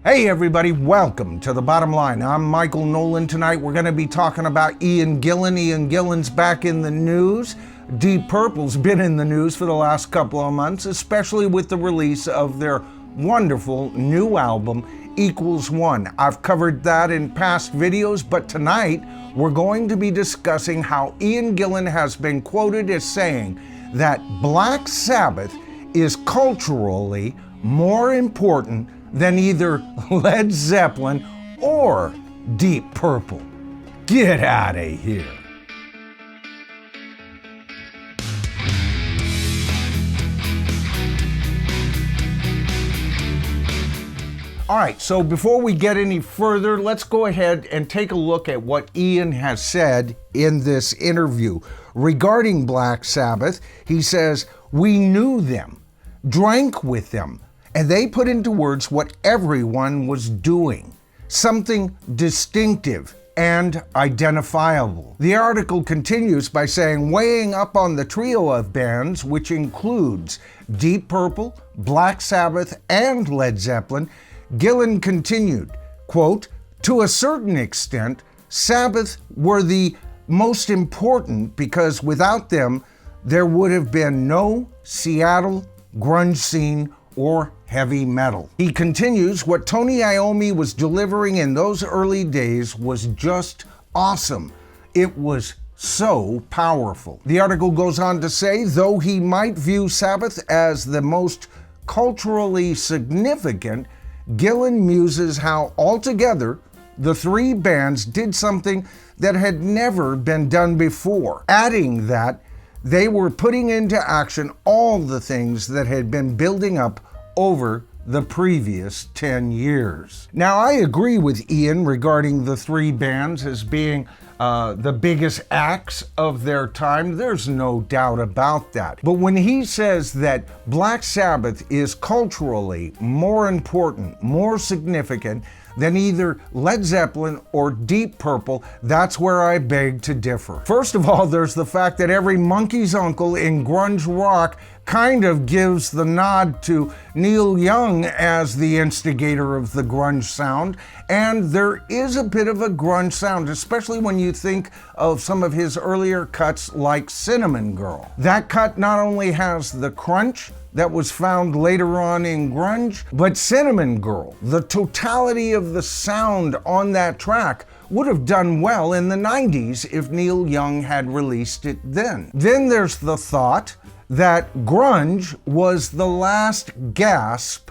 Hey everybody, welcome to The Bottom Line. I'm Michael Noland. Tonight we're going to be talking about Ian Gillan. Ian Gillan's back in the news. Deep Purple's been in the news for the last couple of months, especially with the release of their wonderful new album, Equals One. I've covered that in past videos, but tonight we're going to be discussing how Ian Gillan has been quoted as saying that Black Sabbath is culturally more important than either Led Zeppelin or Deep Purple. Get out of here. All right, so before we get any further, let's go ahead and take a look at what Ian has said in this interview. Regarding Black Sabbath, he says, "We knew them, drank with them, and they put into words what everyone was doing, something distinctive and identifiable." The article continues by saying, weighing up on the trio of bands, which includes Deep Purple, Black Sabbath, and Led Zeppelin, Gillan continued, quote, "To a certain extent, Sabbath were the most important because without them, there would have been no Seattle grunge scene or heavy metal." He continues, "What Tony Iommi was delivering in those early days was just awesome. It was so powerful." The article goes on to say, though he might view Sabbath as the most culturally significant, Gillan muses how altogether the three bands did something that had never been done before, adding that they were putting into action all the things that had been building up over the previous 10 years. Now, I agree with Ian regarding the three bands as being the biggest acts of their time. There's no doubt about that. But when he says that Black Sabbath is culturally more important, more significant than either Led Zeppelin or Deep Purple, that's where I beg to differ. First of all, there's the fact that every monkey's uncle in grunge rock kind of gives the nod to Neil Young as the instigator of the grunge sound, and there is a bit of a grunge sound, especially when you think of some of his earlier cuts like Cinnamon Girl. That cut not only has the crunch that was found later on in grunge, but Cinnamon Girl, the totality of the sound on that track, would have done well in the 90s if Neil Young had released it then. Then there's the thought that grunge was the last gasp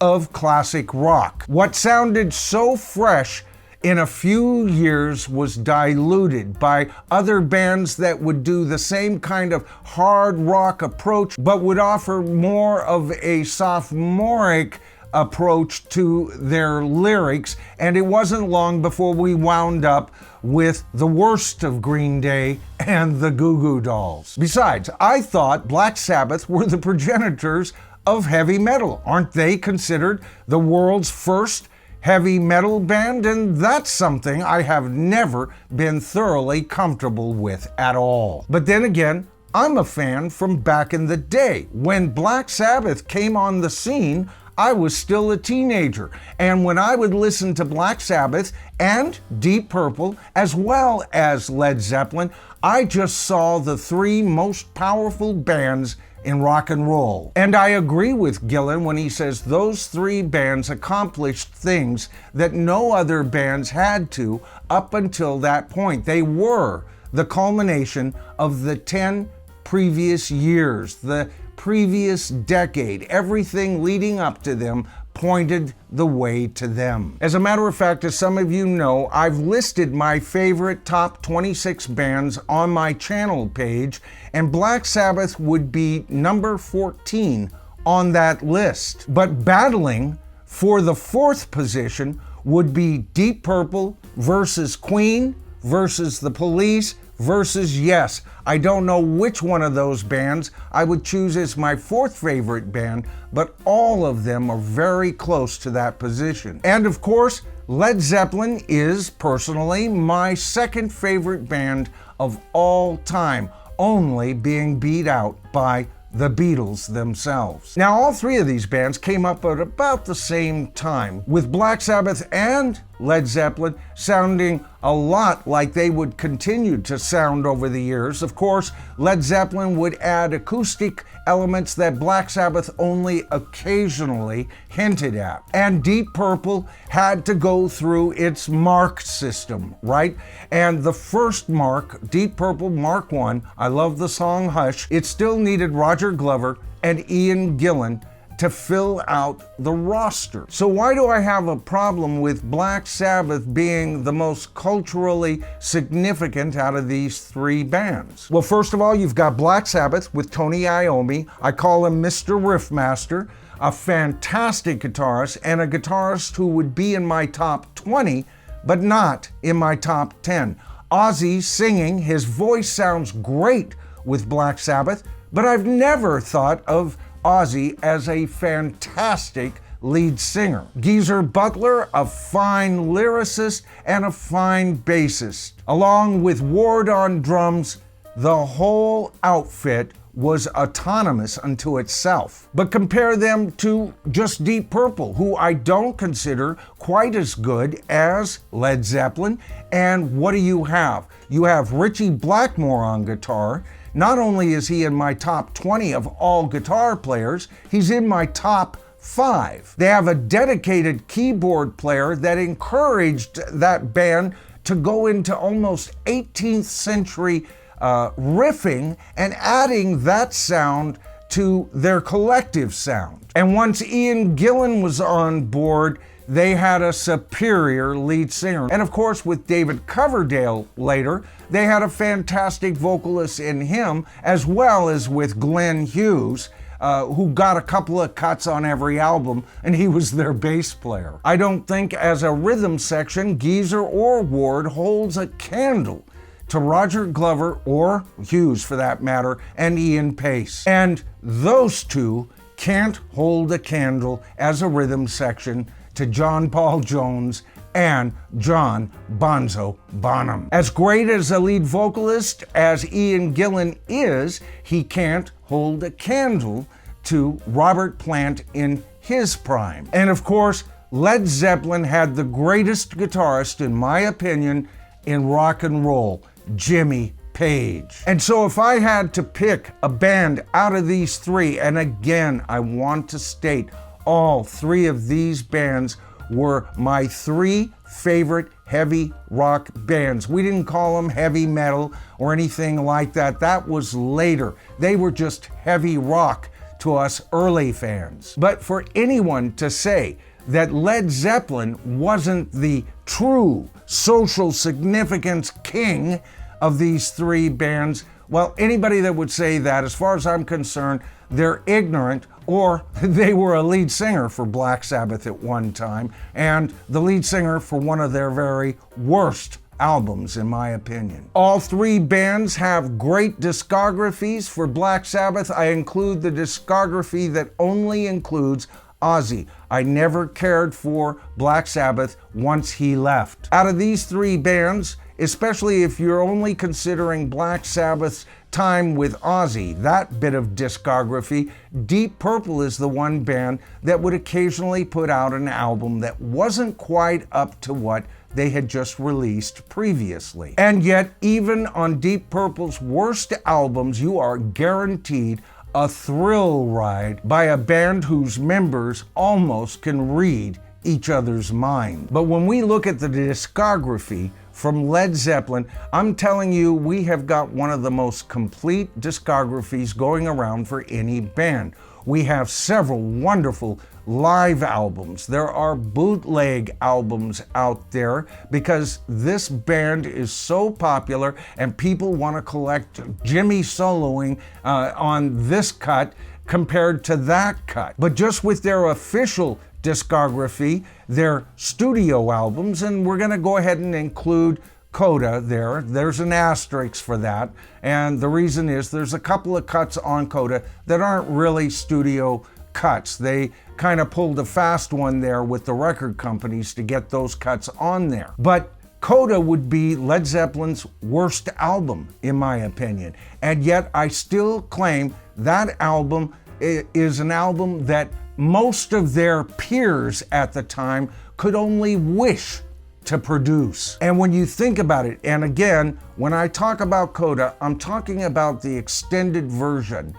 of classic rock. What sounded so fresh in a few years was diluted by other bands that would do the same kind of hard rock approach, but would offer more of a sophomoric approach to their lyrics, and it wasn't long before we wound up with the worst of Green Day and the Goo Goo Dolls. Besides, I thought Black Sabbath were the progenitors of heavy metal. Aren't they considered the world's first heavy metal band? And that's something I have never been thoroughly comfortable with at all. But then again, I'm a fan from back in the day. When Black Sabbath came on the scene, I was still a teenager, and when I would listen to Black Sabbath and Deep Purple, as well as Led Zeppelin, I just saw the three most powerful bands in rock and roll. And I agree with Gillan when he says those three bands accomplished things that no other bands had to up until that point. They were the culmination of the 10 previous years, the previous decade. Everything leading up to them pointed the way to them. As a matter of fact, as some of you know, I've listed my favorite top 26 bands on my channel page, and Black Sabbath would be number 14 on that list. But battling for the fourth position would be Deep Purple versus Queen versus The Police versus Yes. I don't know which one of those bands I would choose as my fourth favorite band, but all of them are very close to that position. And of course, Led Zeppelin is personally my second favorite band of all time, only being beat out by the Beatles themselves. Now, all three of these bands came up at about the same time, with Black Sabbath and Led Zeppelin sounding a lot like they would continue to sound over the years. Of course, Led Zeppelin would add acoustic elements that Black Sabbath only occasionally hinted at. And Deep Purple had to go through its mark system, right? And the first mark, Deep Purple Mark I, I love the song Hush, it still needed Roger Glover and Ian Gillan to fill out the roster. So why do I have a problem with Black Sabbath being the most culturally significant out of these three bands? Well, first of all, you've got Black Sabbath with Tony Iommi. I call him Mr. Riffmaster, a fantastic guitarist, and a guitarist who would be in my top 20, but not in my top 10. Ozzy singing, his voice sounds great with Black Sabbath, but I've never thought of Ozzy as a fantastic lead singer. Geezer Butler, a fine lyricist and a fine bassist. Along with Ward on drums, the whole outfit was autonomous unto itself. But compare them to just Deep Purple, who I don't consider quite as good as Led Zeppelin. And what do you have? You have Ritchie Blackmore on guitar. Not only is he in my top 20 of all guitar players, he's in my top 5. They have a dedicated keyboard player that encouraged that band to go into almost 18th century riffing and adding that sound to their collective sound. And once Ian Gillan was on board, they had a superior lead singer. And of course, with David Coverdale later, they had a fantastic vocalist in him, as well as with Glenn Hughes, who got a couple of cuts on every album, and he was their bass player. I don't think as a rhythm section, Geezer or Ward holds a candle to Roger Glover, or Hughes for that matter, and Ian Pace. And those two can't hold a candle as a rhythm section to John Paul Jones and John Bonzo Bonham. As great as a lead vocalist as Ian Gillan is, he can't hold a candle to Robert Plant in his prime. And of course, Led Zeppelin had the greatest guitarist, in my opinion, in rock and roll, Jimmy Page. And so if I had to pick a band out of these three, and again, I want to state, all three of these bands were my three favorite heavy rock bands. We didn't call them heavy metal or anything like that. That was later. They were just heavy rock to us early fans. But for anyone to say that Led Zeppelin wasn't the true social significance king of these three bands, well, anybody that would say that, as far as I'm concerned, they're ignorant, or they were a lead singer for Black Sabbath at one time, and the lead singer for one of their very worst albums, in my opinion. All three bands have great discographies. For Black Sabbath, I include the discography that only includes Ozzy. I never cared for Black Sabbath once he left. Out of these three bands, especially if you're only considering Black Sabbath's time with Ozzy, that bit of discography, Deep Purple is the one band that would occasionally put out an album that wasn't quite up to what they had just released previously. And yet, even on Deep Purple's worst albums, you are guaranteed a thrill ride by a band whose members almost can read each other's mind. But when we look at the discography from Led Zeppelin, I'm telling you, we have got one of the most complete discographies going around for any band. We have several wonderful live albums. There are bootleg albums out there because this band is so popular and people want to collect Jimmy soloing on this cut compared to that cut. But just with their official discography, their studio albums, and we're going to go ahead and include Coda there. There's an asterisk for that, and the reason is there's a couple of cuts on Coda that aren't really studio cuts. They kind of pulled a fast one there with the record companies to get those cuts on there. But Coda would be Led Zeppelin's worst album, in my opinion. And yet I still claim that album is an album that most of their peers at the time could only wish to produce. And when you think about it, and again, when I talk about Coda, I'm talking about the extended version.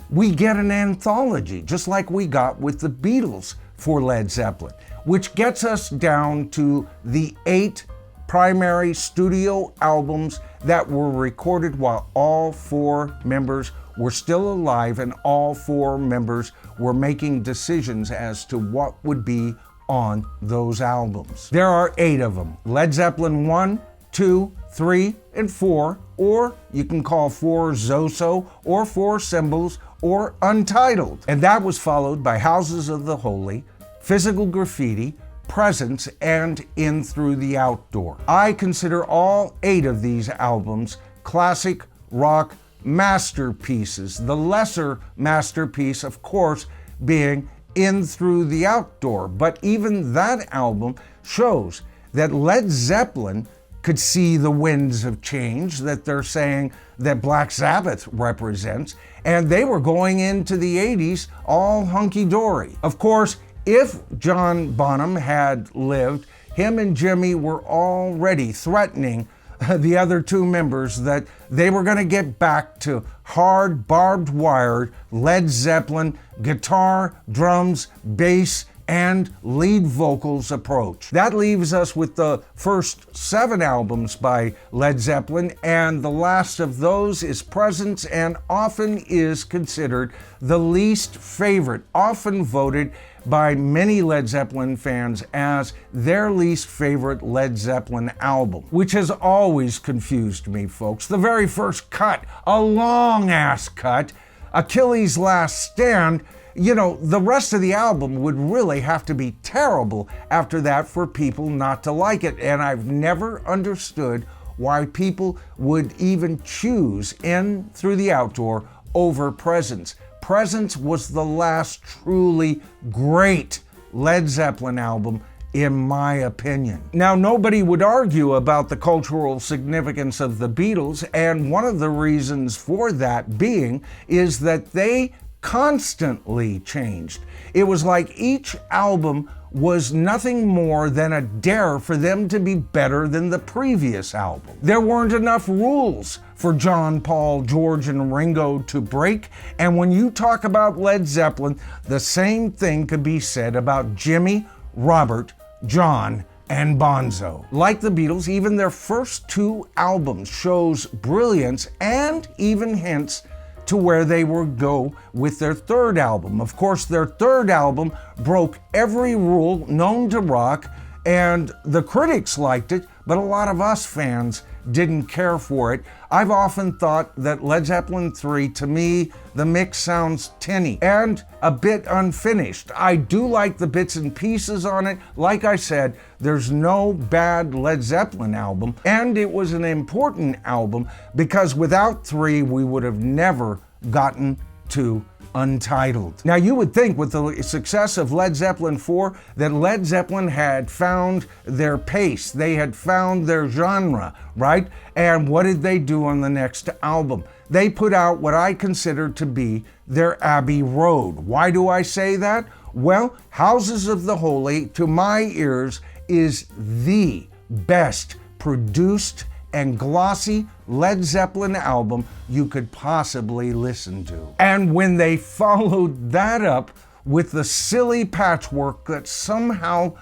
We get an anthology, just like we got with the Beatles for Led Zeppelin, which gets us down to the 8 primary studio albums that were recorded while all 4 members were still alive and all 4 members were making decisions as to what would be on those albums. There are 8 of them. Led Zeppelin 1, 2, 3, and 4, or you can call 4 Zoso, or 4 Symbols, or Untitled. And that was followed by Houses of the Holy, Physical Graffiti, Presence, and In Through the Outdoor. I consider all 8 of these albums classic rock masterpieces. The lesser masterpiece, of course, being In Through the Outdoor. But even that album shows that Led Zeppelin could see the winds of change that they're saying that Black Sabbath represents, and they were going into the 80s all hunky-dory. Of course, if John Bonham had lived, him and Jimmy were already threatening the other 2 members that they were going to get back to hard, barbed wire Led Zeppelin guitar, drums, bass, and lead vocals approach. That leaves us with the first 7 albums by Led Zeppelin, and the last of those is Presence, and often is considered the least favorite, often voted by many Led Zeppelin fans as their least favorite Led Zeppelin album, which has always confused me, folks. The very first cut, a long-ass cut, Achilles' Last Stand, the rest of the album would really have to be terrible after that for people not to like it. And I've never understood why people would even choose In Through the Outdoor over Presence. Presence was the last truly great Led Zeppelin album, in my opinion. Now, nobody would argue about the cultural significance of the Beatles, and one of the reasons for that being is that they constantly changed. It was like each album was nothing more than a dare for them to be better than the previous album. There weren't enough rules for John, Paul, George, and Ringo to break, and when you talk about Led Zeppelin, the same thing could be said about Jimmy, Robert, John, and Bonzo. Like the Beatles, even their first 2 albums shows brilliance and even hints to where they would go with their 3rd album. Of course, their 3rd album broke every rule known to rock, and the critics liked it, but a lot of us fans didn't care for it. I've often thought that Led Zeppelin 3, to me, the mix sounds tinny and a bit unfinished. I do like the bits and pieces on it. Like I said, there's no bad Led Zeppelin album, and it was an important album because without 3, we would have never gotten to Untitled. Now, you would think with the success of Led Zeppelin 4 that Led Zeppelin had found their pace, they had found their genre, right? And what did they do on the next album? They put out what I consider to be their Abbey Road. Why do I say that? Well, Houses of the Holy, to my ears, is the best produced and glossy Led Zeppelin album you could possibly listen to. And when they followed that up with the silly patchwork that somehow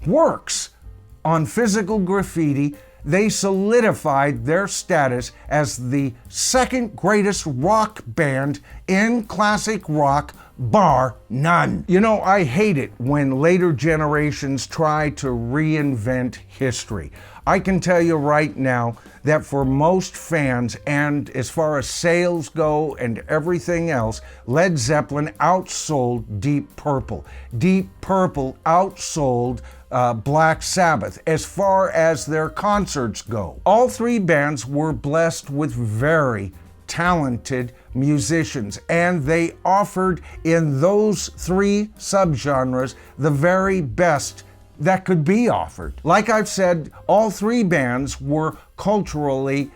works on Physical Graffiti, they solidified their status as the 2nd greatest rock band in classic rock, bar none. I hate it when later generations try to reinvent history. I can tell you right now that for most fans, and as far as sales go and everything else, Led Zeppelin outsold Deep Purple. Deep Purple outsold Black Sabbath as far as their concerts go. All 3 bands were blessed with very talented musicians, and they offered in those 3 subgenres the very best that could be offered. Like I've said, all three bands were culturally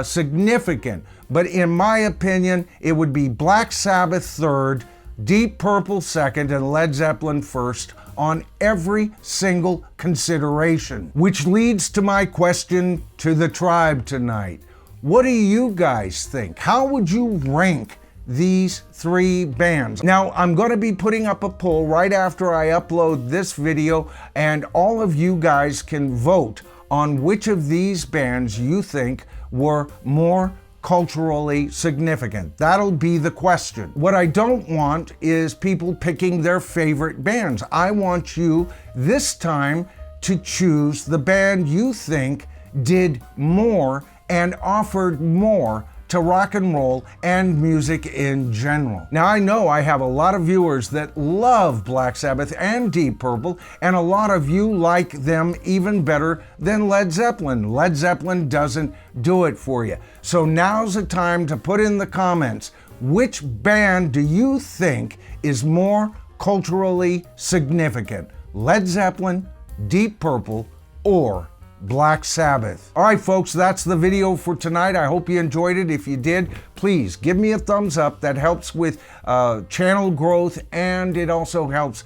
significant, but in my opinion, it would be Black Sabbath third, Deep Purple second, and Led Zeppelin first on every single consideration. Which leads to my question to the tribe tonight. What do you guys think? How would you rank these three bands? Now, I'm going to be putting up a poll right after I upload this video, and all of you guys can vote on which of these bands you think were more culturally significant. That'll be the question. What I don't want is people picking their favorite bands. I want you this time to choose the band you think did more and offered more to rock and roll and music in general. Now, I know I have a lot of viewers that love Black Sabbath and Deep Purple, and a lot of you like them even better than Led Zeppelin. Led Zeppelin doesn't do it for you. So now's the time to put in the comments, which band do you think is more culturally significant? Led Zeppelin, Deep Purple, or Black Sabbath? All right, folks, that's the video for tonight. I hope you enjoyed it. If you did, please give me a thumbs up. That helps with channel growth, and it also helps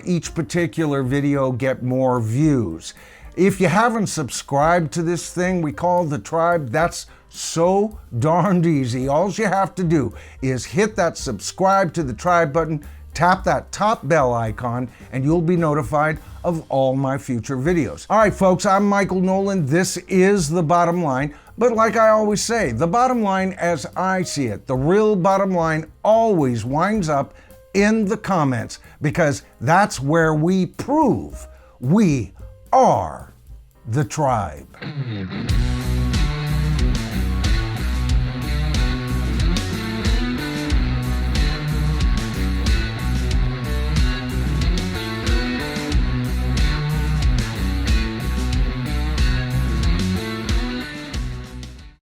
each particular video get more views. If you haven't subscribed to this thing we call the tribe, that's so darned easy. All you have to do is hit that subscribe to the tribe button, tap that top bell icon, and you'll be notified of all my future videos. All right, folks, I'm Michael Noland. This is The Bottom Line. But like I always say, the bottom line as I see it, the real bottom line always winds up in the comments, because that's where we prove we are the tribe.